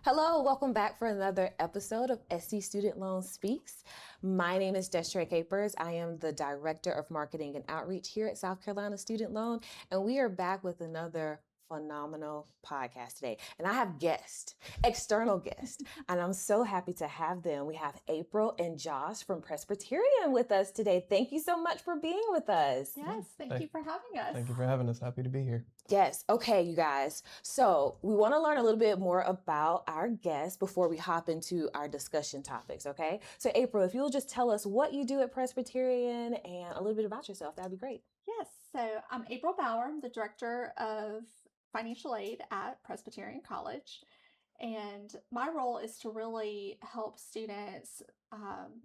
Hello, welcome back for another episode of SC Student Loan Speaks. My name is Joshua Tyson. I am the Director of Marketing and Outreach here at South Carolina Student Loan, and we are back with another phenomenal podcast today. And I have guests, external guests, and I'm so happy to have them. We have April and Josh from Presbyterian with us today. Thank you so much for being with us. Yes, thank you for having us. Thank you for having us. Happy to be here. Yes. Okay, you guys. So we want to learn a little bit more about our guests before we hop into our discussion topics, okay? So April, if you'll just tell us what you do at Presbyterian and a little bit about yourself, that'd be great. Yes, so I'm April Baur. I'm the Director of Financial Aid at Presbyterian College. And my role is to really help students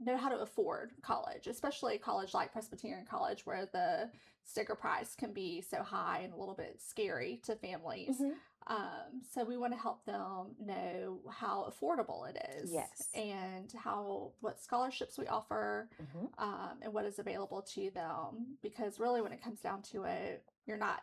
know how to afford college, especially a college like Presbyterian College, where the sticker price can be so high and a little bit scary to families. So we want to help them know how affordable it is. Yes. And what scholarships we offer and what is available to them. Because really, when it comes down to it,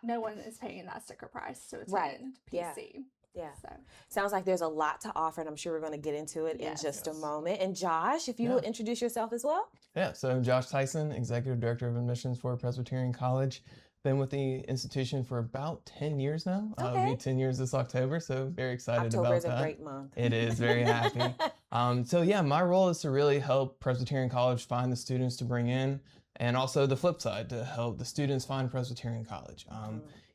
no one is paying that sticker price. So it's Right. PC. Yeah. So. Sounds like there's a lot to offer, and I'm sure we're going to get into it in just a moment. And Josh, if you will introduce yourself as well. Yeah, so I'm Josh Tyson, Executive Director of Admissions for Presbyterian College. Been with the institution for about 10 years now. It'll be 10 years this October, so very excited October about is that. a great month. It is, very happy. My role is to really help Presbyterian College find the students to bring in, and also the flip side, to help the students find Presbyterian College.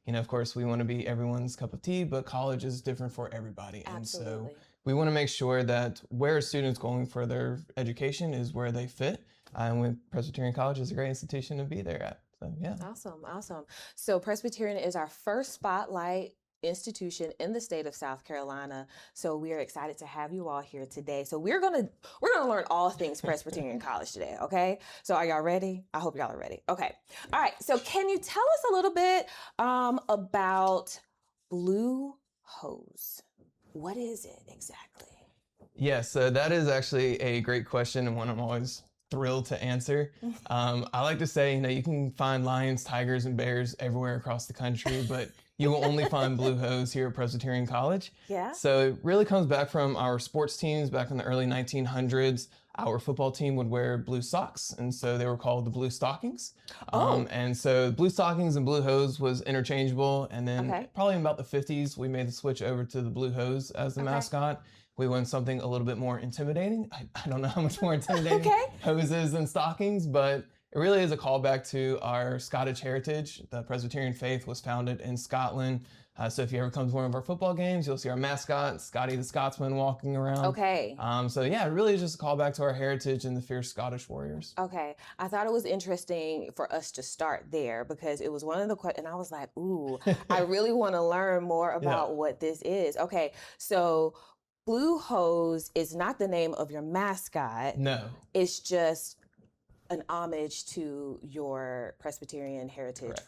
Of course, we want to be everyone's cup of tea, but college is different for everybody. Absolutely. And so we want to make sure that where a student's going for their education is where they fit. And with Presbyterian College is a great institution to be there at. So, yeah. Awesome. So Presbyterian is our first spotlight institution in the state of South Carolina. So we are excited to have you all here today. So we're gonna learn all things Presbyterian College today, okay? So are y'all ready? I hope y'all are ready. Okay. All right. So can you tell us a little bit about Blue Hose? What is it exactly? Yes, so that is actually a great question and one I'm always thrilled to answer. I like to say, you can find lions, tigers, and bears everywhere across the country, but you will only find Blue Hose here at Presbyterian College. Yeah. So it really comes back from our sports teams back in the early 1900s. Our football team would wear blue socks, and so they were called the Blue Stockings. And so Blue Stockings and Blue Hose was interchangeable, and then probably in about the 50s, we made the switch over to the Blue Hose as the mascot. We went something a little bit more intimidating. I don't know how much more intimidating hoses than stockings, but it really is a callback to our Scottish heritage. The Presbyterian faith was founded in Scotland. So if you ever come to one of our football games, you'll see our mascot, Scotty the Scotsman, walking around. Okay. It really is just a callback to our heritage and the fierce Scottish warriors. Okay. I thought it was interesting for us to start there because it was one of the questions, and I was like, ooh, I really want to learn more about what this is. Okay. So Blue Hose is not the name of your mascot. No. It's just an homage to your Presbyterian heritage.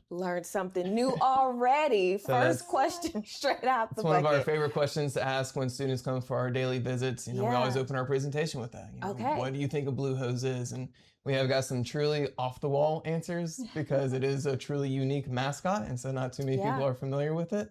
Learned something new already. First question straight out the bucket. It's one of our favorite questions to ask when students come for our daily visits. We always open our presentation with that. What do you think a Blue Hose is? And we have got some truly off-the-wall answers because it is a truly unique mascot, and so not too many people are familiar with it.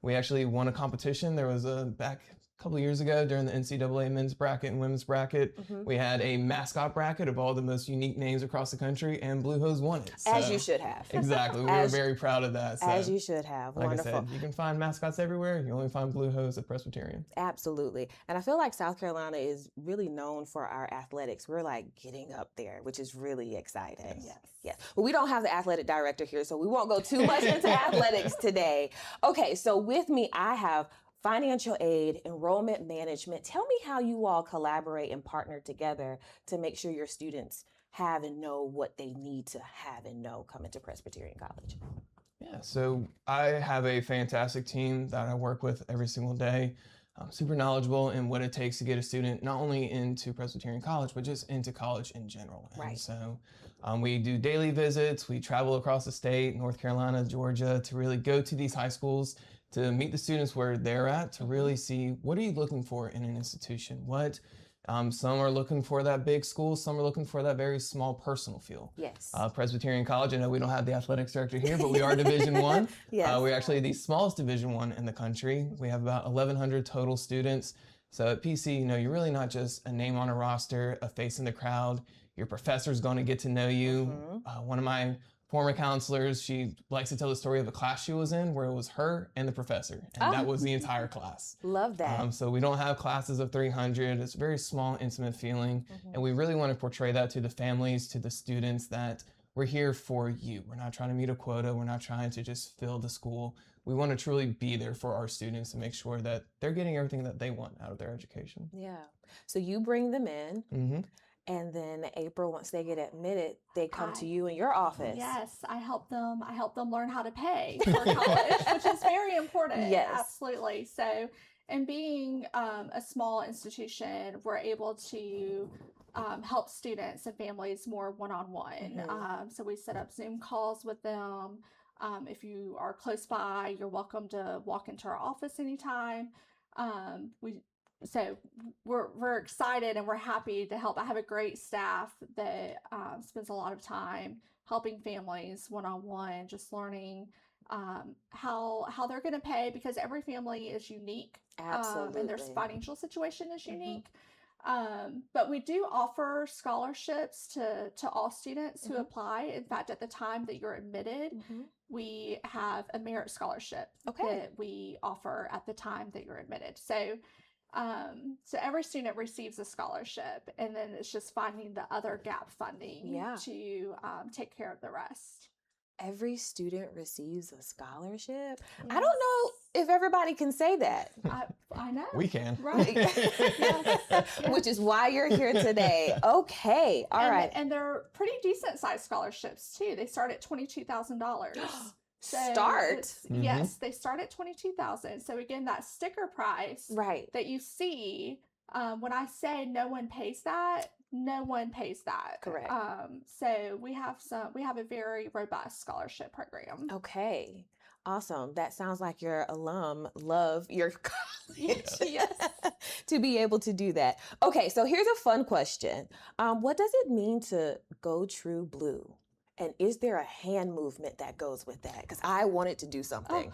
We actually won a competition. There was back a couple of years ago during the NCAA men's bracket and women's bracket. We had a mascot bracket of all the most unique names across the country, and Blue Hose won it. As you should have. Exactly. We were very proud of that. So, as you should have. Like Wonderful. I said, you can find mascots everywhere. You only find Blue Hose at Presbyterian. Absolutely. And I feel like South Carolina is really known for our athletics. We're like getting up there, which is really exciting. Yes. Well, we don't have the athletic director here, so we won't go too much into athletics today. Okay, so with me, I have financial aid, enrollment management. Tell me how you all collaborate and partner together to make sure your students have and know what they need to have and know coming to Presbyterian College. Yeah, so I have a fantastic team that I work with every single day. I'm super knowledgeable in what it takes to get a student not only into Presbyterian College, but just into college in general. And so we do daily visits. We travel across the state, North Carolina, Georgia, to really go to these high schools, to meet the students where they're at, to really see what are you looking for in an institution? What Some are looking for that big school. Some are looking for that very small personal feel. Yes. Presbyterian College, I know we don't have the athletics director here, but we are Division I. Yes. We're actually the smallest Division I in the country. We have about 1,100 total students. So at PC, you're really not just a name on a roster, a face in the crowd. Your professor's going to get to know you. One of my former counselors, she likes to tell the story of a class she was in where it was her and the professor, and that was the entire class. Love that. So we don't have classes of 300. It's a very small, intimate feeling, and we really want to portray that to the families, to the students, that we're here for you. We're not trying to meet a quota. We're not trying to just fill the school. We want to truly be there for our students and make sure that they're getting everything that they want out of their education. Yeah. So you bring them in. And then April, once they get admitted, they come to you in your office. Yes, I help them learn how to pay for college, which is very important. Yes. Absolutely. So, and being a small institution, we're able to help students and families more one-on-one. So we set up Zoom calls with them. If you are close by, you're welcome to walk into our office anytime. So we're excited and we're happy to help. I have a great staff that spends a lot of time helping families one-on-one, just learning how they're going to pay, because every family is unique. Absolutely. And their financial situation is unique. But we do offer scholarships to all students who apply. In fact, at the time that you're admitted, we have a merit scholarship that we offer at the time that you're admitted. So every student receives a scholarship, and then it's just finding the other gap funding to take care of the rest. Every student receives a scholarship. Yes. I don't know if everybody can say that. I know. We can. Right. Yes. Which is why you're here today. Okay. All right. And they're pretty decent sized scholarships too. They start at $22,000. Yes, they start at $22,000. So again, that sticker price that you see, when I say no one pays that, no one pays that. Correct. So we have a very robust scholarship program. Okay. Awesome. That sounds like your alum love your college. Yes. To be able to do that. Okay, so here's a fun question. What does it mean to go true blue? And is there a hand movement that goes with that? Because I wanted to do something.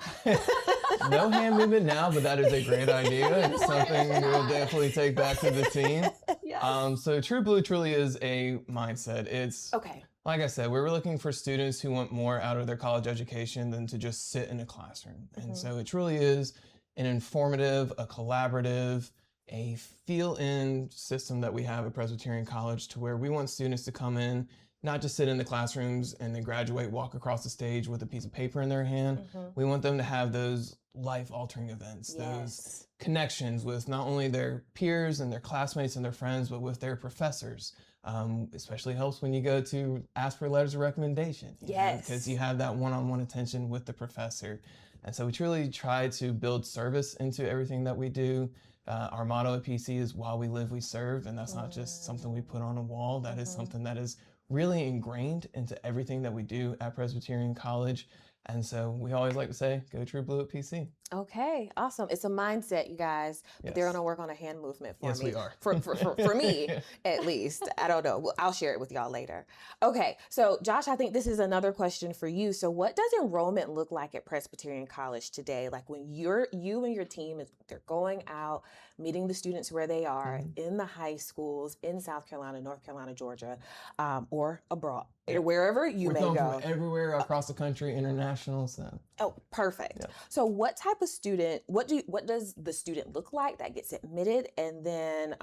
No hand movement now, but that is a great idea. It's something we'll definitely take back to the team. Yes. So True Blue truly is a mindset. It's, okay. Like I said, we're looking for students who want more out of their college education than to just sit in a classroom. And so it truly is an informative, a collaborative, a feel-in system that we have at Presbyterian College, to where we want students to come in, not just sit in the classrooms and then graduate, walk across the stage with a piece of paper in their hand. We want them to have those life-altering events, those connections with not only their peers and their classmates and their friends, but with their professors. Especially helps when you go to ask for letters of recommendation. Because you have that one-on-one attention with the professor. And so we truly try to build service into everything that we do. Our motto at PC is "While we live, we serve," and that's not just something we put on a wall. That is something that is really ingrained into everything that we do at Presbyterian College. And so we always like to say, go True Blue at PC. Okay, awesome. It's a mindset, you guys. But they're going to work on a hand movement for me. Yes, we are. For me, at least. I don't know. I'll share it with y'all later. Okay, so Josh, I think this is another question for you. So what does enrollment look like at Presbyterian College today? Like when you and your team, they're going out, meeting the students where they are, in the high schools, in South Carolina, North Carolina, Georgia, or abroad, or wherever you may go. From everywhere across the country, international. So. Oh, perfect. So what type of student, what does the student look like that gets admitted? And then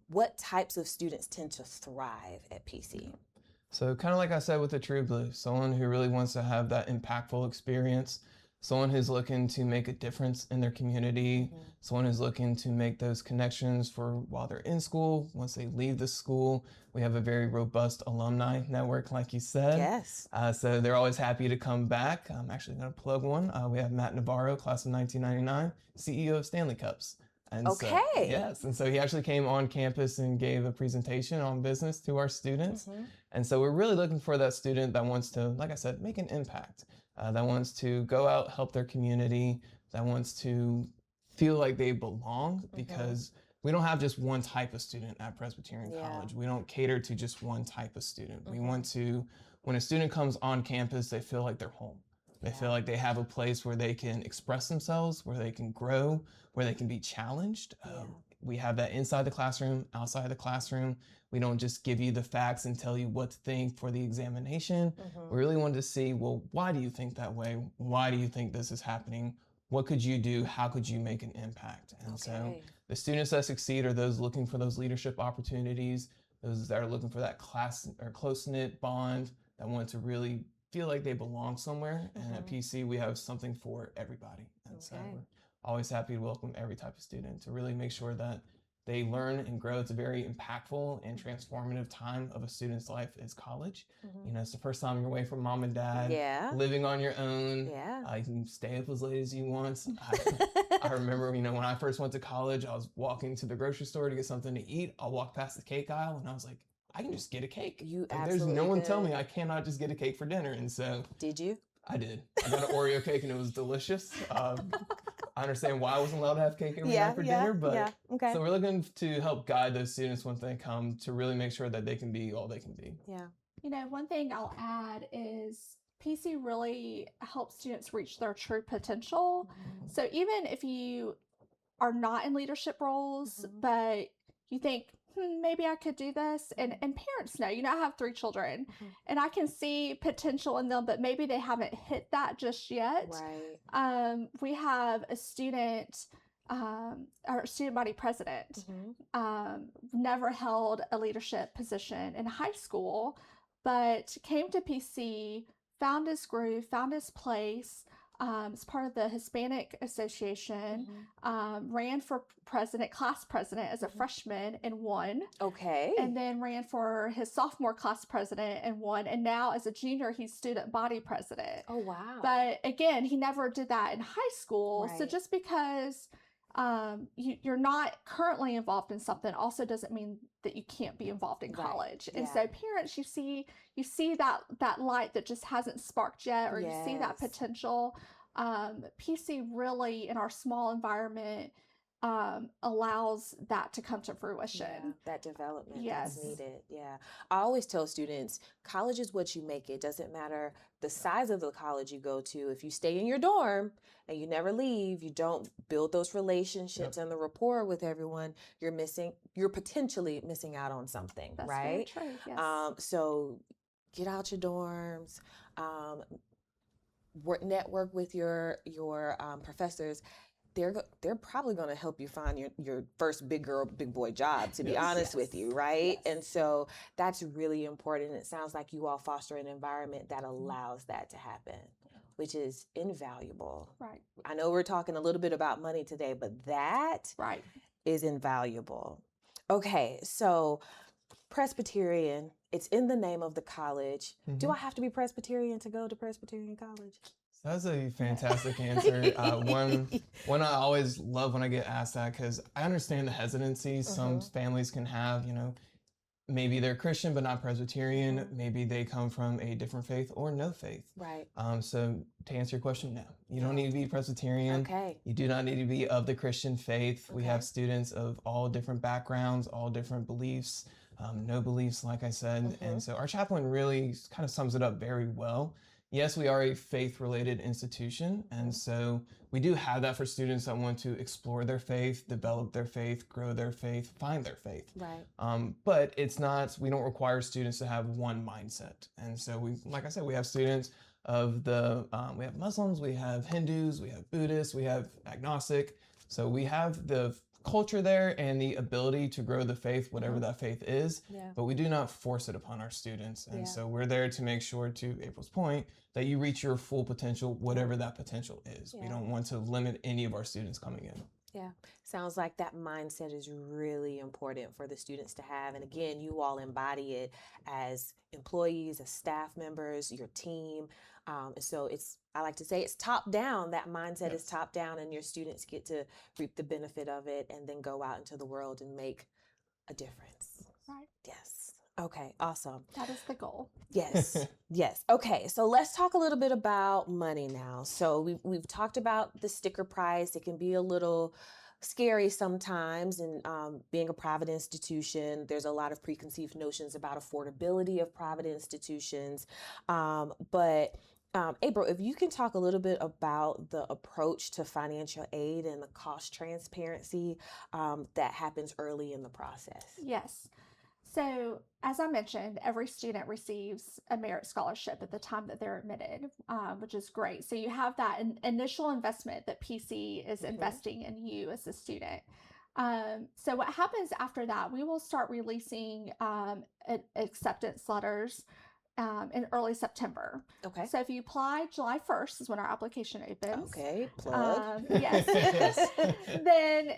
what types of students tend to thrive at PC? So kind of like I said with the True Blue, someone who really wants to have that impactful experience, someone who's looking to make a difference in their community, someone who's looking to make those connections for while they're in school, once they leave the school. We have a very robust alumni network, like you said. Yes. So they're always happy to come back. I'm actually going to plug one. We have Matt Navarro, class of 1999, CEO of Stanley Cups. And so he actually came on campus and gave a presentation on business to our students. And so we're really looking for that student that wants to, like I said, make an impact, that wants to go out, help their community, that wants to feel like they belong, because we don't have just one type of student at Presbyterian Yeah. College. We don't cater to just one type of student. We Mhm. want to, when a student comes on campus, they feel like they're home. They feel like they have a place where they can express themselves, where they can grow, where they can be challenged. Yeah. We have that inside the classroom, outside the classroom. We don't just give you the facts and tell you what to think for the examination. Mhm. We really wanted to see, well, why do you think that way? Why do you think this is happening? What could you do? How could you make an impact? And so Okay. the students that succeed are those looking for those leadership opportunities, those that are looking for that class or close-knit bond, that want to really feel like they belong somewhere. And at Mhm. PC, we have something for everybody. And so Okay. we're always happy to welcome every type of student to really make sure that they learn and grow. It's a very impactful and transformative time of a student's life is college. Mhm. You know, it's the first time you're away from mom and dad, Yeah. living on your own. Yeah. You can stay up as late as you want. I remember, you know, when I first went to college, I was walking to the grocery store to get something to eat. I'll walk past the cake aisle and I was like, I can just get a cake. You Like, there's absolutely no one tell could. me I cannot just get a cake for dinner. And so Did you? I did. I got an Oreo cake and it was delicious. I understand why I wasn't allowed to have cake every night for dinner, but Okay. so we're looking to help guide those students once they come to really make sure that they can be all they can be. Yeah. You know, one thing I'll add is PC really helps students reach their true potential. Mhm. So even if you are not in leadership roles, Mhm. but you think, maybe I could do this, and parents know, I have 3 children, Mhm. and I can see potential in them, but maybe they haven't hit that just yet. Right. We have a student, our student body president, Mhm. never held a leadership position in high school, but came to PC, found his groove, found his place. As part of the Hispanic Association, ran for class president as a freshman and won. Okay. And then ran for his sophomore class president and won. And now as a junior, he's student body president. Oh, wow. But again, he never did that in high school. So Right. just because you're not currently involved in something also doesn't mean that you can't be involved in Right. college. And Yeah. so parents, you see that light that just hasn't sparked yet, or you see that Yes. potential. PC really, in our small environment, allows that to come to Yeah, fruition. that development Yes. that's needed. Yeah. I always tell students, college is what you make it. Doesn't matter the size of the college you go to. If you stay in your dorm and you never leave, you don't build those relationships and the rapport with everyone, you're potentially missing out on something, That's very right? true. Yes. So get out your dorms, network with your professors. They're probably going to help you find your first big girl, big boy job, to be Yes. honest with you, right? Yes. And so that's really important. It sounds like you all foster an environment that allows that to happen, which is invaluable. Right. I know we're talking a little bit about money today, but that Right. is invaluable. Okay, so Presbyterian, it's in the name of the college. Do Mhm. I have to be Presbyterian to go to Presbyterian College? That's a fantastic answer. One I always love when I get asked that, because I understand the hesitancy some families can have. You know, maybe they're Christian but not Presbyterian. Maybe they come from a different faith or no faith. Right. So to answer your question, no, you don't need to be Presbyterian. Okay. You do not need to be of the Christian faith. We Okay. have students of all different backgrounds, all different beliefs, no beliefs, like I said. And so our chaplain really kind of sums it up very well. Yes, we are a faith-related institution, and so we do have that for students that want to explore their faith, develop their faith, grow their faith, find their faith. Right. But it's not, we don't require students to have one mindset. And so like I said, we have students of we have Muslims, we have Hindus, we have Buddhists, we have agnostic. So we have the culture there and the ability to grow the faith, whatever that faith is, but we do not force it upon our students. And so we're there to make sure, to April's point, that you reach your full potential, whatever that potential is. We don't want to limit any of our students coming in. Yeah. Sounds like that mindset is really important for the students to have. And again, you all embody it as employees, as staff members, your team. So I like to say it's top down. That mindset is top down, and your students get to reap the benefit of it and then go out into the world and make a difference. Right. Yes. Okay, awesome. That is the goal. Yes. Yes. Okay, so let's talk a little bit about money now. So we've talked about the sticker price. It can be a little scary sometimes. And being a private institution, there's a lot of preconceived notions about affordability of private institutions. But April, if you can talk a little bit about the approach to financial aid and the cost transparency that happens early in the process. Yes. So, as I mentioned, every student receives a merit scholarship at the time that they're admitted, which is great. So, you have that initial investment that PC is investing in you as a student. So, what happens after that, we will start releasing acceptance letters in early September. Okay. So if you apply July 1st is when our application opens. Okay, plug. Yes. Then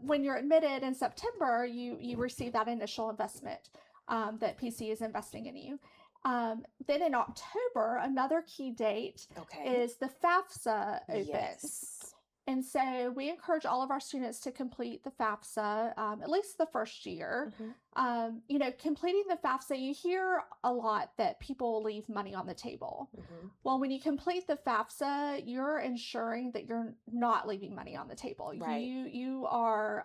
when you're admitted in September, you receive that initial investment that PC is investing in you. Then in October, another key date is the FAFSA opens. Yes. And so we encourage all of our students to complete the FAFSA at least the first year. Completing the FAFSA, you hear a lot that people leave money on the table. Well, when you complete the FAFSA, you're ensuring that you're not leaving money on the table. Right. You are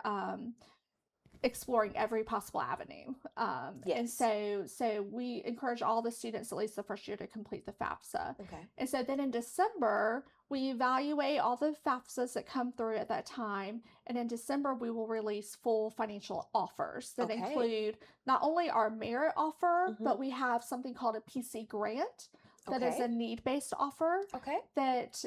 exploring every possible avenue. And so we encourage all the students at least the first year to complete the FAFSA. And so then in December, we evaluate all the FAFSAs that come through at that time. And in December, we will release full financial offers that include not only our merit offer, but we have something called a PC grant. That is a need-based offer that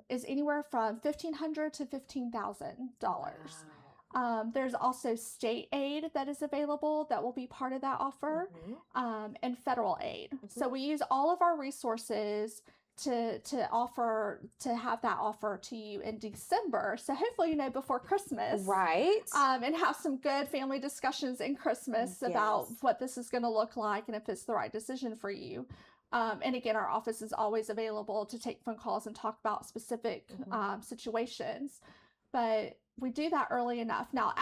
is anywhere from $1,500 to $15,000. There's also state aid that is available that will be part of that offer, and federal aid. So we use all of our resources to have that offer to you in December. So hopefully, before Christmas. Right. And have some good family discussions in Christmas about what this is going to look like and if it's the right decision for you. And again, our office is always available to take phone calls and talk about specific situations. But we do that early enough. Now,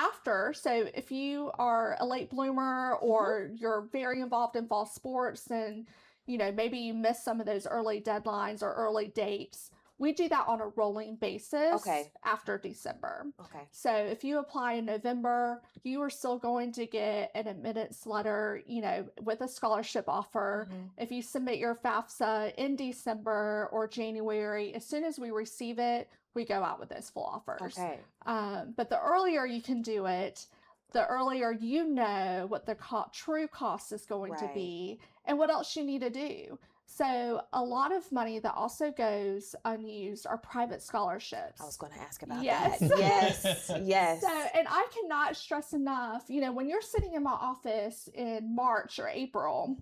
so if you are a late bloomer or you're very involved in fall sports and, maybe you miss some of those early deadlines or early dates, we do that on a rolling basis after December. So if you apply in November, you are still going to get an admittance letter, with a scholarship offer. If you submit your FAFSA in December or January, as soon as we receive it, we go out with those full offers. But the earlier you can do it, the earlier you know what the true cost is going to be and what else you need to do. So a lot of money that also goes unused are private scholarships. I was going to ask about that. Yes. So, and I cannot stress enough, when you're sitting in my office in March or April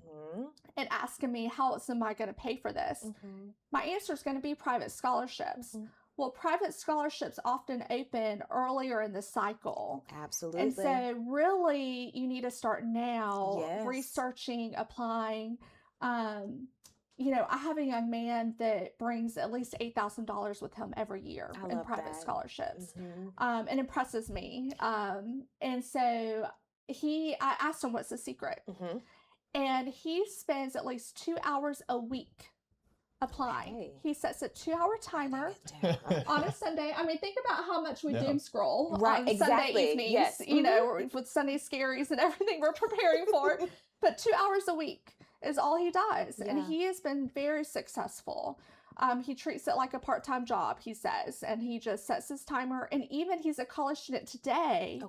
and asking me, how else am I going to pay for this? My answer is going to be private scholarships. Well, private scholarships often open earlier in the cycle. Absolutely. And so really you need to start now researching, applying. I have a young man that brings at least $8,000 with him every year in private scholarships. And impresses me. And so I asked him, what's the secret? And he spends at least 2 hours a week applying. He sets a 2-hour timer on a Sunday. I mean, think about how much we doom scroll on Sunday evenings, with Sunday scaries and everything we're preparing for. But 2 hours a week is all he does. And he has been very successful. He treats it like a part-time job, he says, and he just sets his timer. And even he's a college student today.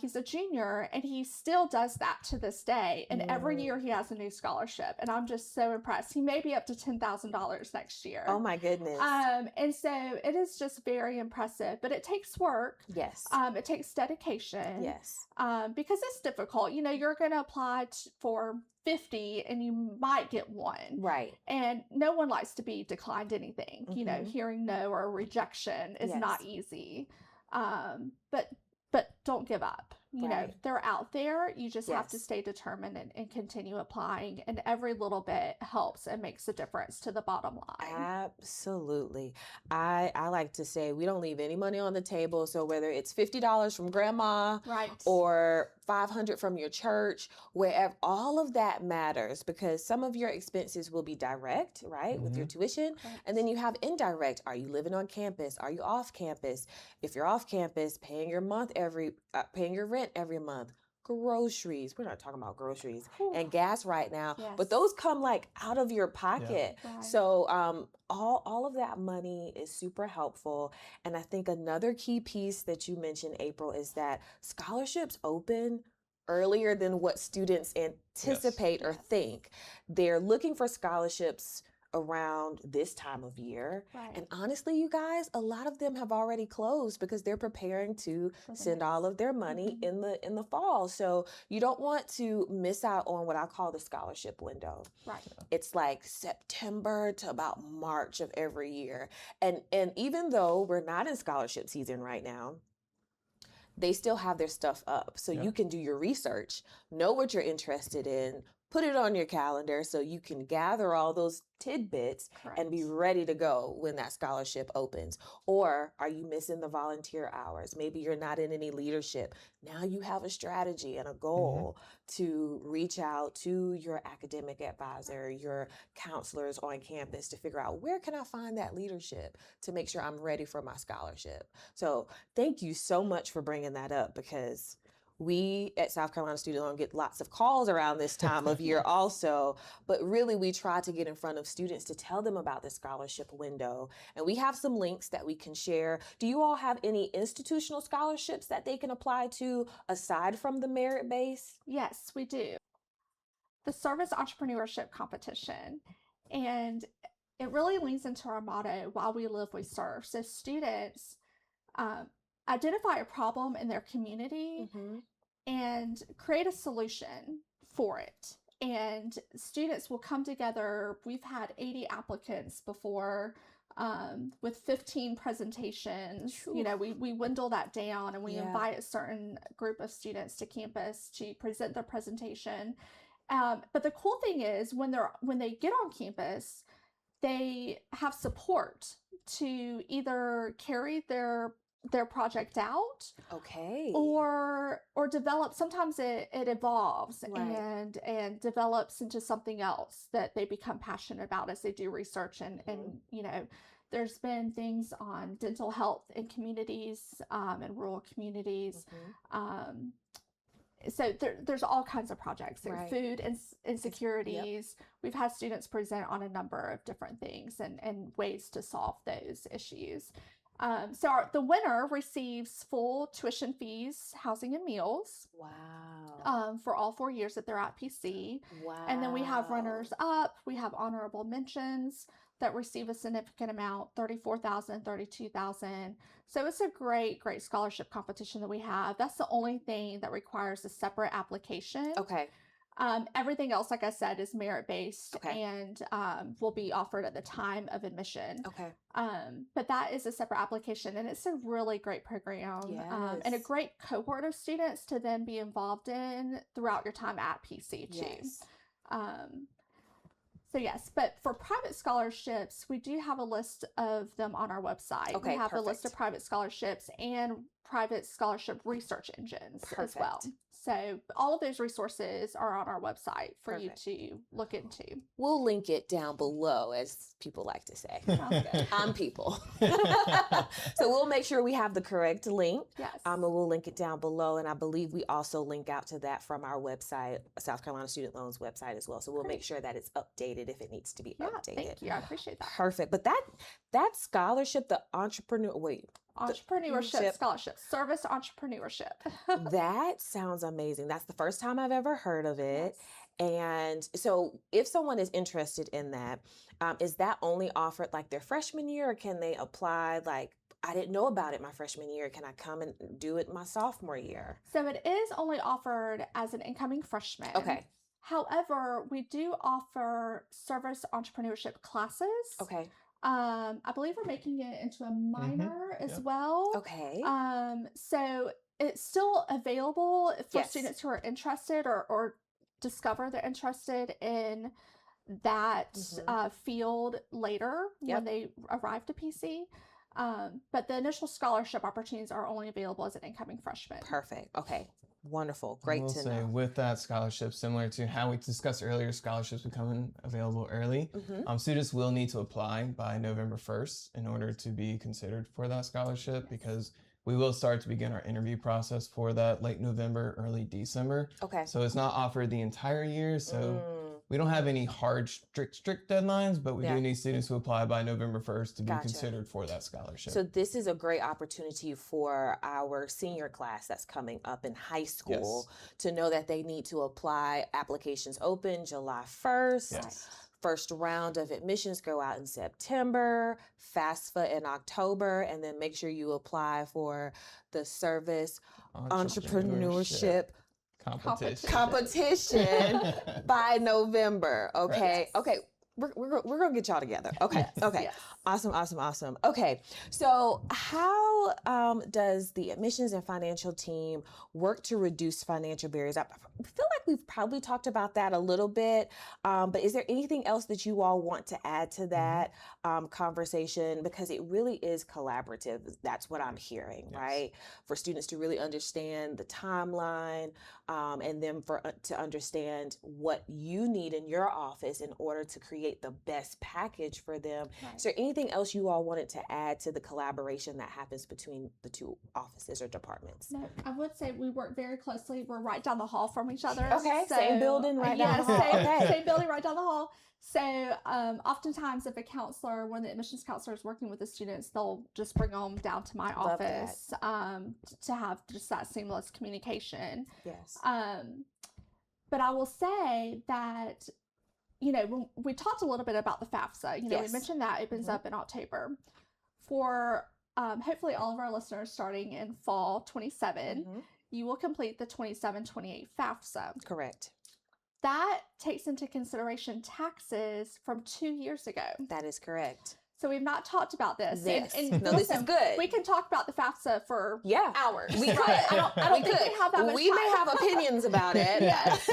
He's a junior, and he still does that to this day. And every year he has a new scholarship, and I'm just so impressed. He may be up to $10,000 next year. Oh my goodness! And so it is just very impressive, but it takes work. It takes dedication. Because it's difficult. You're going to apply for 50 and you might get one. And no one likes to be declined anything. Hearing no or rejection is not easy. But don't give up. They're out there. You just have to stay determined and continue applying. And every little bit helps and makes a difference to the bottom line. Absolutely. I like to say we don't leave any money on the table. So whether it's $50 from grandma or $500 from your church, wherever, all of that matters because some of your expenses will be direct, right, with your tuition. Correct. And then you have indirect. Are you living on campus? Are you off campus? If you're off campus, paying your rent every month. Groceries. We're not talking about groceries and gas right now, but those come like out of your pocket. Right. So all of that money is super helpful. And I think another key piece that you mentioned, April, is that scholarships open earlier than what students anticipate or think. They're looking for scholarships around this time of year. Right. And honestly, you guys, a lot of them have already closed because they're preparing to send all of their money in the fall. So you don't want to miss out on what I call the scholarship window. Right. It's like September to about March of every year. And even though we're not in scholarship season right now, they still have their stuff up. So you can do your research, know what you're interested in, put it on your calendar so you can gather all those tidbits and be ready to go when that scholarship opens. Or are you missing the volunteer hours? Maybe you're not in any leadership. Now you have a strategy and a goal to reach out to your academic advisor, your counselors on campus to figure out where can I find that leadership to make sure I'm ready for my scholarship. So thank you so much for bringing that up because we at South Carolina Student Loan get lots of calls around this time of year also, but really we try to get in front of students to tell them about the scholarship window. And we have some links that we can share. Do you all have any institutional scholarships that they can apply to aside from the merit base? Yes, we do. The Service Entrepreneurship Competition. And it really leans into our motto, while we live, we serve. So students identify a problem in their community and create a solution for it. And students will come together. We've had 80 applicants before with 15 presentations. You know, we dwindle that down and we invite a certain group of students to campus to present their presentation. But the cool thing is when they get on campus, they have support to either carry their project out or develop. Sometimes it evolves and develops into something else that they become passionate about as they do research and you know, there's been things on dental health in communities and rural communities. So there's all kinds of projects. There's food insecurities. We've had students present on a number of different things and ways to solve those issues. So the winner receives full tuition fees, housing, and meals. Wow. For all 4 years that they're at PC. Wow. And then we have runners up. We have honorable mentions that receive a significant amount, $34,000, $32,000. So it's a great scholarship competition that we have. That's the only thing that requires a separate application. Okay. Everything else, like I said, is merit-based and will be offered at the time of admission. Okay. But that is a separate application, and it's a really great program and a great cohort of students to then be involved in throughout your time at PC too. So yes, but for private scholarships, we do have a list of them on our website. Okay, we have a list of private scholarships and private scholarship research engines as well. So all of those resources are on our website for you to look into. We'll link it down below, as people like to say. Sounds good. I'm people. So we'll make sure we have the correct link. Yes. And we'll link it down below. And I believe we also link out to that from our website, South Carolina Student Loans website as well. So we'll make sure that it's updated if it needs to be updated. Thank you. I appreciate that. Perfect. But that scholarship, the entrepreneurship scholarship, service entrepreneurship. That sounds amazing. That's the first time I've ever heard of it. And so if someone is interested in that, is that only offered like their freshman year, or can they apply like, I didn't know about it my freshman year, can I come and do it my sophomore year? So it is only offered as an incoming freshman. Okay. However, we do offer service entrepreneurship classes. Okay. I believe we're making it into a minor as well. Okay. So it's still available for students who are interested or discover they're interested in that field later when they arrive to PC. But the initial scholarship opportunities are only available as an incoming freshman. Perfect. Okay. Wonderful. Great I will to say know. with that scholarship, similar to how we discussed earlier, scholarships becoming available early. Students will need to apply by November 1st in order to be considered for that scholarship, because we will start to begin our interview process for that late November, early December. Okay. So it's not offered the entire year. So we don't have any hard, strict deadlines, but we do need students to apply by November 1st to be considered for that scholarship. So this is a great opportunity for our senior class that's coming up in high school to know that they need to apply. Applications open July 1st. Yes. First round of admissions go out in September, FAFSA in October, and then make sure you apply for the service entrepreneurship competition by November. Okay. Right. Okay. We're gonna get y'all together. Okay. Yes. Okay. Yes. Awesome. Okay. So how does the admissions and financial team work to reduce financial barriers? I feel like we've probably talked about that a little bit, but is there anything else that you all want to add to that conversation? Because it really is collaborative. That's what I'm hearing, right? For students to really understand the timeline, and then to understand what you need in your office in order to create the best package for them. Right. Is there anything else you all wanted to add to the collaboration that happens between the two offices or departments? No, I would say we work very closely. We're right down the hall from each other. Okay, so, same building right down the hall. Same building right down the hall. So oftentimes if a counselor, one of the admissions counselors working with the students, they'll just bring them down to my office to have just that seamless communication. Yes. But I will say that, when we talked a little bit about the FAFSA, we mentioned that opens up in October. For hopefully all of our listeners starting in fall 27, you will complete the 27-28 FAFSA. Correct. That takes into consideration taxes from 2 years ago. That is correct. So we've not talked about this. And this is good. We can talk about the FAFSA for hours. We could. I don't think we have that much We time. may have opinions about it. Yes.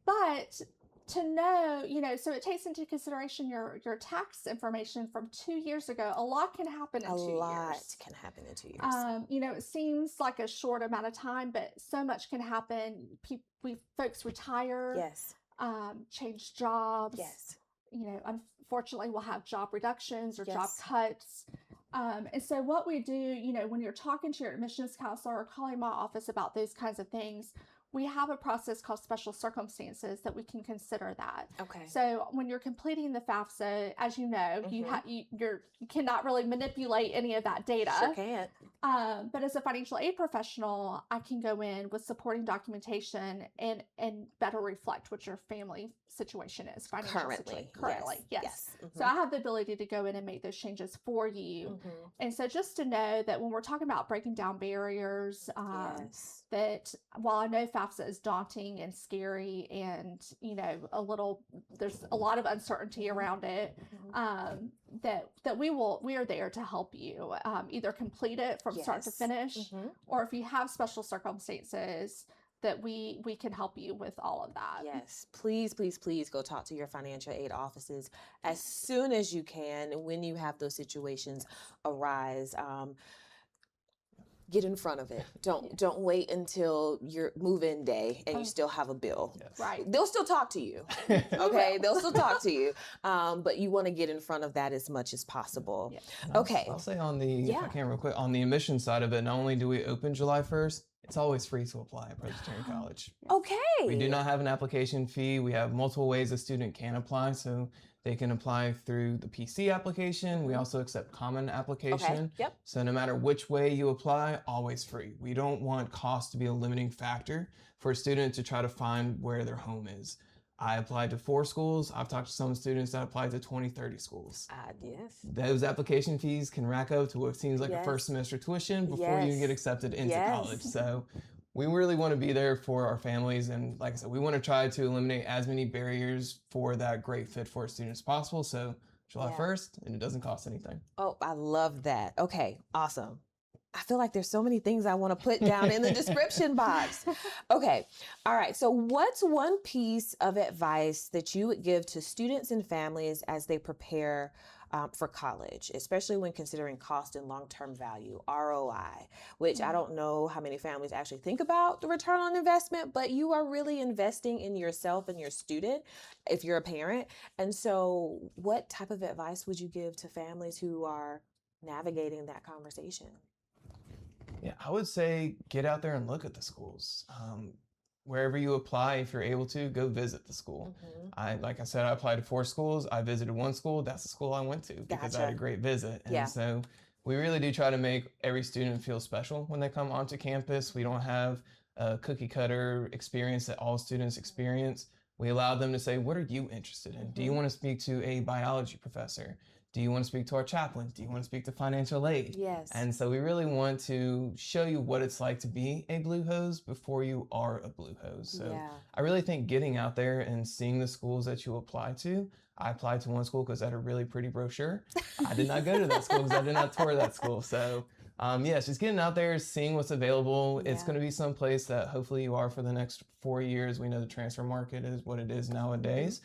But to know, so it takes into consideration your tax information from 2 years ago. A lot can happen in 2 years. A lot can happen in 2 years. It seems like a short amount of time, but so much can happen. Folks retire. Yes. Change jobs. Yes. Unfortunately, we'll have job reductions or job cuts. And so what we do, when you're talking to your admissions counselor or calling my office about those kinds of things, we have a process called special circumstances that we can consider that. Okay. So when you're completing the FAFSA, as you know, you cannot really manipulate any of that data. Sure can't. But as a financial aid professional, I can go in with supporting documentation and better reflect what your family situation is Currently. Yes. So I have the ability to go in and make those changes for you. And so just to know that when we're talking about breaking down barriers, that while I know FAFSA is daunting and scary and, there's a lot of uncertainty around it, that we are there to help you either complete it from start to finish, or if you have special circumstances, that we can help you with all of that. Yes. Please go talk to your financial aid offices as soon as you can. And when you have those situations arise, get in front of it. Don't wait until your move-in day and you still have a bill. Yes. Right. They'll still talk to you. Okay. They'll still talk to you. But you want to get in front of that as much as possible. Yes. Okay. I'll say on the, if I can real quick, on the admission side of it, not only do we open July 1st, it's always free to apply at Presbyterian College. Okay. We do not have an application fee. We have multiple ways a student can apply. So they can apply through the PC application. We also accept common application. Okay. Yep. So no matter which way you apply, always free. We don't want cost to be a limiting factor for a student to try to find where their home is. I applied to 4 schools. I've talked to some students that applied to 20, 30 schools. Yes. Those application fees can rack up to what seems like a first semester tuition before you get accepted into college. So we really want to be there for our families. And like I said, we want to try to eliminate as many barriers for that great fit for a student as possible. So July 1st, and it doesn't cost anything. Oh, I love that. Okay, awesome. I feel like there's so many things I want to put down in the description box. Okay. All right. So what's one piece of advice that you would give to students and families as they prepare for college, especially when considering cost and long-term value, ROI, which I don't know how many families actually think about the return on investment, but you are really investing in yourself and your student if you're a parent. And so what type of advice would you give to families who are navigating that conversation? Yeah, I would say get out there and look at the schools. Wherever you apply, if you're able to, go visit the school. Like I said, I applied to 4 schools. I visited one school. That's the school I went to because I had a great visit. And so we really do try to make every student feel special when they come onto campus. We don't have a cookie cutter experience that all students experience. We allow them to say, what are you interested in? Do you want to speak to a biology professor? Do you want to speak to our chaplain? Do you want to speak to financial aid? Yes. And so we really want to show you what it's like to be a Blue Hose before you are a Blue Hose. So I really think getting out there and seeing the schools that you apply to. I applied to one school because I had a really pretty brochure. I did not go to that school because I did not tour that school. So yes, just getting out there, seeing what's available. It's going to be some place that hopefully you are for the next 4 years. We know the transfer market is what it is nowadays.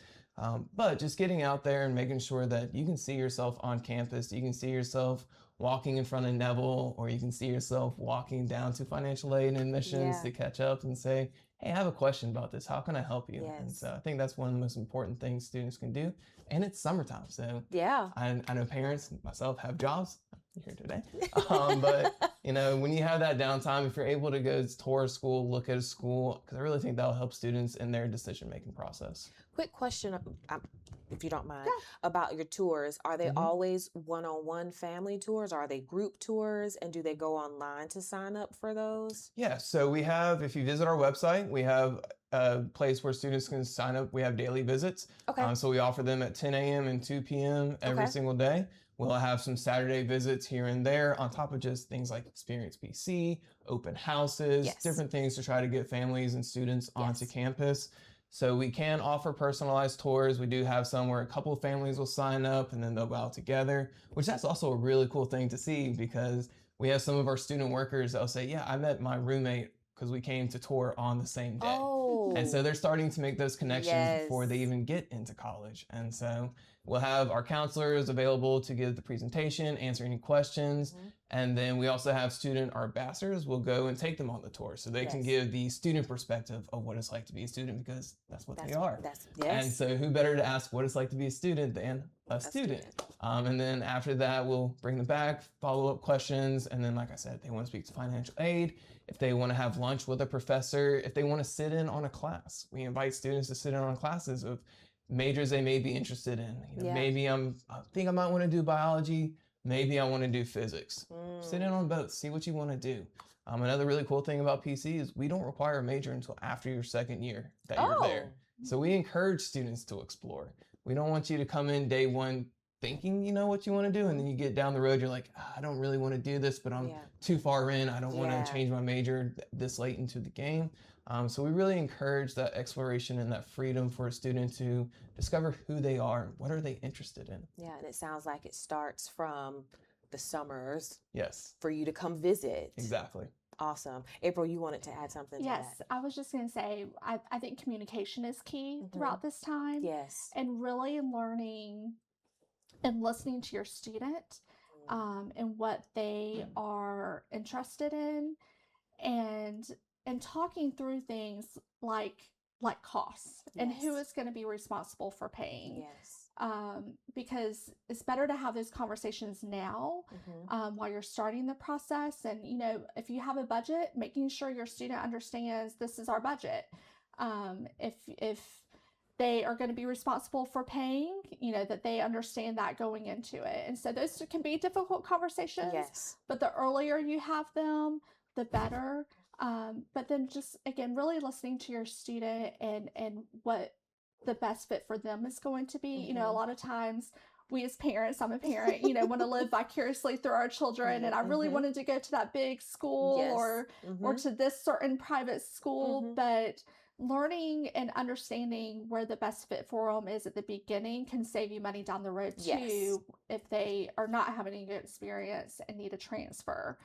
But just getting out there and making sure that you can see yourself on campus, you can see yourself walking in front of Neville, or you can see yourself walking down to financial aid and admissions to catch up and say, hey, I have a question about this. How can I help you? And so I think that's one of the most important things students can do. And it's summertime. So I know parents, myself, have jobs. I'm here today. But when you have that downtime, if you're able to go tour a school, look at a school, because I really think that'll help students in their decision-making process. Quick question, if you don't mind, about your tours. Are they always one-on-one family tours? Are they group tours? And do they go online to sign up for those? Yeah, so we have, if you visit our website, we have a place where students can sign up. We have daily visits. So we offer them at 10 a.m. and 2 p.m. every single day. We'll have some Saturday visits here and there on top of just things like Experience BC, open houses, different things to try to get families and students onto campus. So we can offer personalized tours. We do have some where a couple of families will sign up and then they'll go out together, which that's also a really cool thing to see because we have some of our student workers that'll say, yeah, I met my roommate because we came to tour on the same day. And so they're starting to make those connections before they even get into college. And so we'll have our counselors available to give the presentation, answer any questions. And then we also have our ambassadors will go and take them on the tour so they can give the student perspective of what it's like to be a student because that's what they are. And so who better to ask what it's like to be a student than a student. And then after that, we'll bring them back, follow-up questions. And then, like I said, if they want to speak to financial aid, if they want to have lunch with a professor, if they want to sit in on a class, we invite students to sit in on classes of majors they may be interested in. Maybe I think I might want to do biology. Maybe I want to do physics. Sit in on both. See what you want to do. Another really cool thing about PC is we don't require a major until after your second year that you're there. So we encourage students to explore. We don't want you to come in day one thinking you know what you want to do, and then you get down the road, you're like, I don't really want to do this, but I'm too far in. I don't want to change my major this late into the game. So we really encourage that exploration and that freedom for a student to discover who they are, what are they interested in. Yeah, and it sounds like it starts from the summers. Yes. For you to come visit. Exactly. Awesome. April, you wanted to add something to that? Yes, I was just going to say, I think communication is key throughout this time. Yes. And really learning and listening to your student and what they are interested in and talking through things like costs and who is going to be responsible for paying. Yes. Because it's better to have those conversations now while you're starting the process. And, if you have a budget, making sure your student understands this is our budget. If they are going to be responsible for paying, that they understand that going into it. And so those can be difficult conversations. Yes. But the earlier you have them, the better. But then just, again, really listening to your student and what the best fit for them is going to be. A lot of times we as parents, I'm a parent, want to live vicariously through our children. And I really wanted to go to that big school or to this certain private school, but learning and understanding where the best fit for them is at the beginning can save you money down the road too, if they are not having a good experience and need a transfer.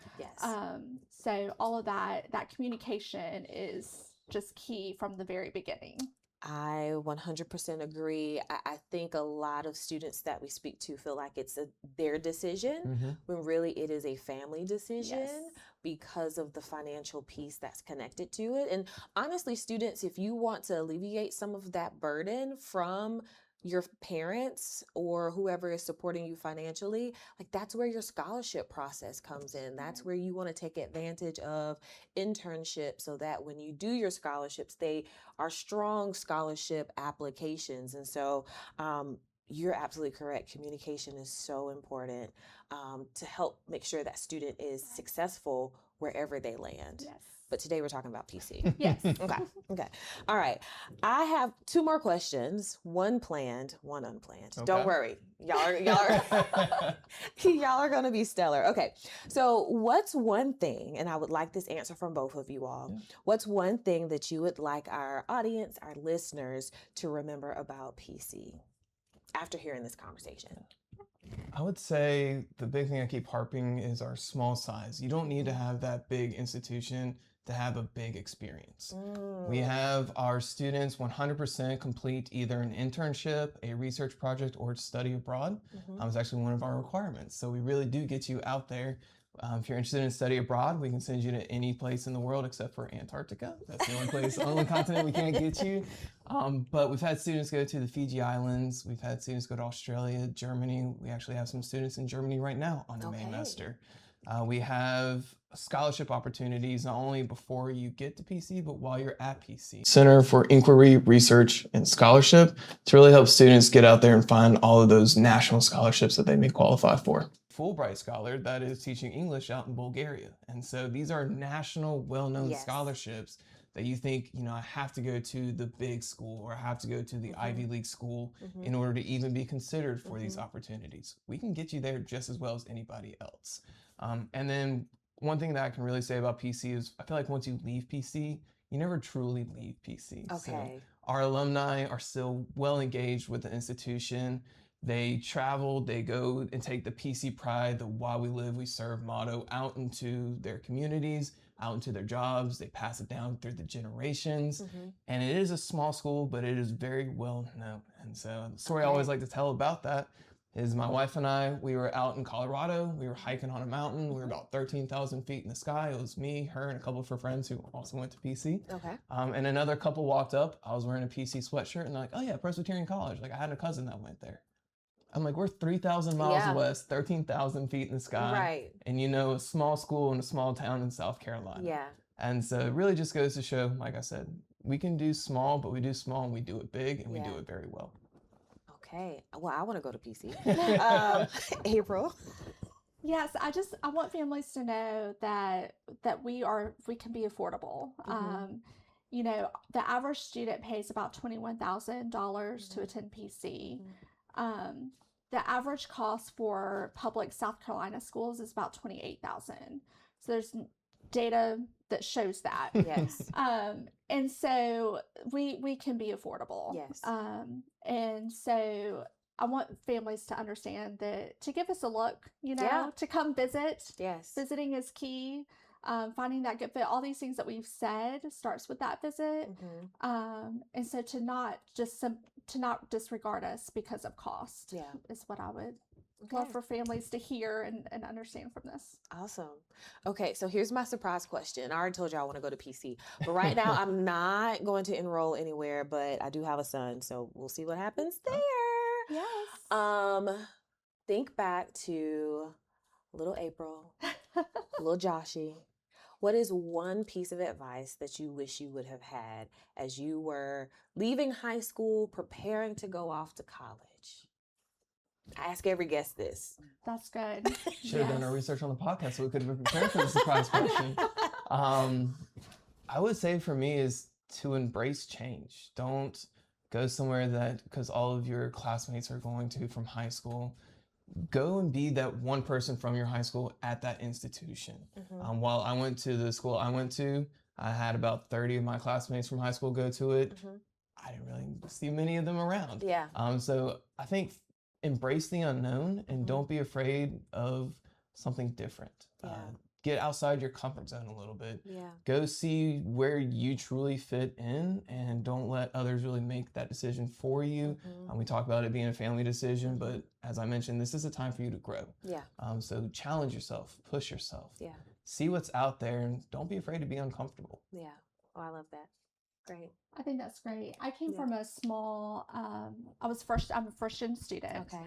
So all of that communication is just key from the very beginning. I 100% agree. I think a lot of students that we speak to feel like it's their decision when really it is a family decision Yes. because of the financial piece that's connected to it. And honestly, students, if you want to alleviate some of that burden from your parents or whoever is supporting you financially, like that's where your scholarship process comes in. That's where you want to take advantage of internships so that when you do your scholarships, they are strong scholarship applications. And so you're absolutely correct. Communication is so important to help make sure that student is successful wherever they land. Yes. But today we're talking about PC. Yes. Okay. All right. I have 2 more questions. One planned, one unplanned. Okay. Don't worry. Y'all are going to be stellar. Okay. So what's one thing, and I would like this answer from both of you all. Yeah. What's one thing that you would like our audience, our listeners to remember about PC after hearing this conversation? I would say the big thing I keep harping is our small size. You don't need to have that big institution to have a big experience. We have our students 100% complete either an internship, a research project, or study abroad. It's actually one of our requirements. So we really do get you out there. If you're interested in study abroad, we can send you to any place in the world except for Antarctica. That's the only place, only continent we can't get you. But we've had students go to the Fiji Islands. We've had students go to Australia, Germany. We actually have some students in Germany right now on a Maymester. We have scholarship opportunities not only before you get to PC, but while you're at PC. Center for Inquiry, Research, and Scholarship to really help students get out there and find all of those national scholarships that they may qualify for. Fulbright Scholar that is teaching English out in Bulgaria. And so these are national, well-known scholarships that you think, I have to go to the big school or I have to go to the Ivy League school in order to even be considered for these opportunities. We can get you there just as well as anybody else. And then one thing that I can really say about PC is I feel like once you leave PC, you never truly leave PC. Okay. So our alumni are still well engaged with the institution. They travel, they go and take the PC Pride, the While We Live, We Serve motto out into their communities, out into their jobs. They pass it down through the generations. And it is a small school, but it is very well known. And so the story I always like to tell about that is my wife and I, we were out in Colorado. We were hiking on a mountain. We were about 13,000 feet in the sky. It was me, her, and a couple of her friends who also went to PC. And another couple walked up. I was wearing a PC sweatshirt and they're like, oh yeah, Presbyterian College. Like I had a cousin that went there. I'm like, we're 3,000 miles west, 13,000 feet in the sky. And a small school in a small town in South Carolina. And so it really just goes to show, like I said, we can do small, but we do small and we do it big and we do it very well. Okay. Well, I want to go to PC. April? Yes, I want families to know that we can be affordable. The average student pays about $21,000 to attend PC. The average cost for public South Carolina schools is about $28,000. So there's data that shows that. Yes. And so we can be affordable. Yes. And so I want families to understand that to give us a look, to come visit. Yes. Visiting is key. Finding that good fit, all these things that we've said starts with that visit. And so to not disregard us because of cost is what I would love for families to hear and understand from this. Awesome. Okay, so here's my surprise question. I already told you I want to go to PC, but right now I'm not going to enroll anywhere, but I do have a son, so we'll see what happens there. Yes. Think back to little April, little Joshy. What is one piece of advice that you wish you would have had as you were leaving high school, preparing to go off to college? I ask every guest this. That's good. Should have done our research on the podcast so we could have been prepared for the surprise question. I would say for me is to embrace change. Don't go somewhere that, because all of your classmates are going to from high school, go and be that one person from your high school at that institution. While I went to the school I went to, I had about 30 of my classmates from high school go to it. I didn't really see many of them around. So I think embrace the unknown and don't be afraid of something different. get outside your comfort zone a little bit. Yeah. Go see where you truly fit in, and don't let others really make that decision for you. Mm-hmm. We talk about it being a family decision, but as I mentioned, this is a time for you to grow. Yeah. So challenge yourself, push yourself. Yeah. See what's out there, and don't be afraid to be uncomfortable. Yeah. Oh, I love that. Great. I think that's great. I came Yeah. from a small, I'm a first gen student. Okay.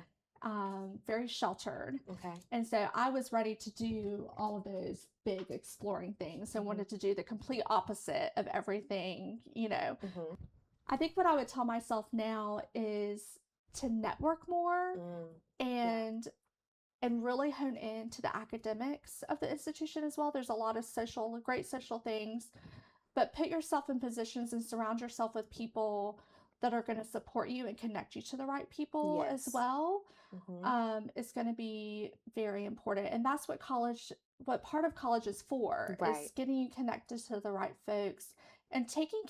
Very sheltered. Okay. And so I was ready to do all of those big exploring things and wanted to do the complete opposite of everything, Mm-hmm. I think what I would tell myself now is to network more and really hone in to the academics of the institution as well. There's a lot of great social things, but put yourself in positions and surround yourself with people that are going to support you and connect you to the right people as well. Is going to be very important. And that's what part of college is for, is getting you connected to the right folks and taking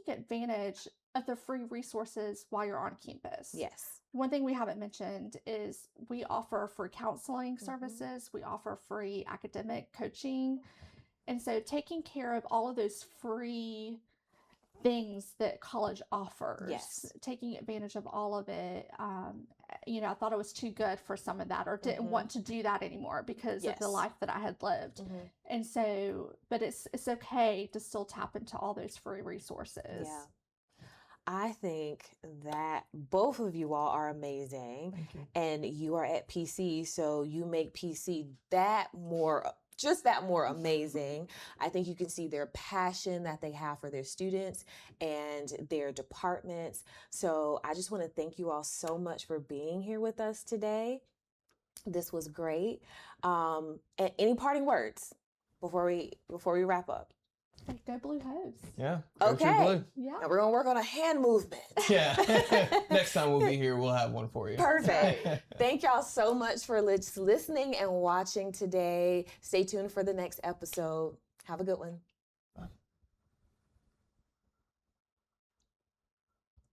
advantage of the free resources while you're on campus. Yes. One thing we haven't mentioned is we offer free counseling services. We offer free academic coaching. And so taking care of all of those free things that college offers, taking advantage of all of it. I thought it was too good for some of that, or didn't want to do that anymore because of the life that I had lived. And so, but it's okay to still tap into all those free resources. Yeah. I think that both of you all are amazing. Thank you. And you are at PC, so you make PC that more amazing. I think you can see their passion that they have for their students and their departments. So I just want to thank you all so much for being here with us today. This was great. And any parting words before we wrap up? Go Blue Hose. Yeah. Go True Okay. Blue. Yeah. Now we're going to work on a hand movement. Yeah. Next time we'll be here, we'll have one for you. Perfect. Thank y'all so much for listening and watching today. Stay tuned for the next episode. Have a good one.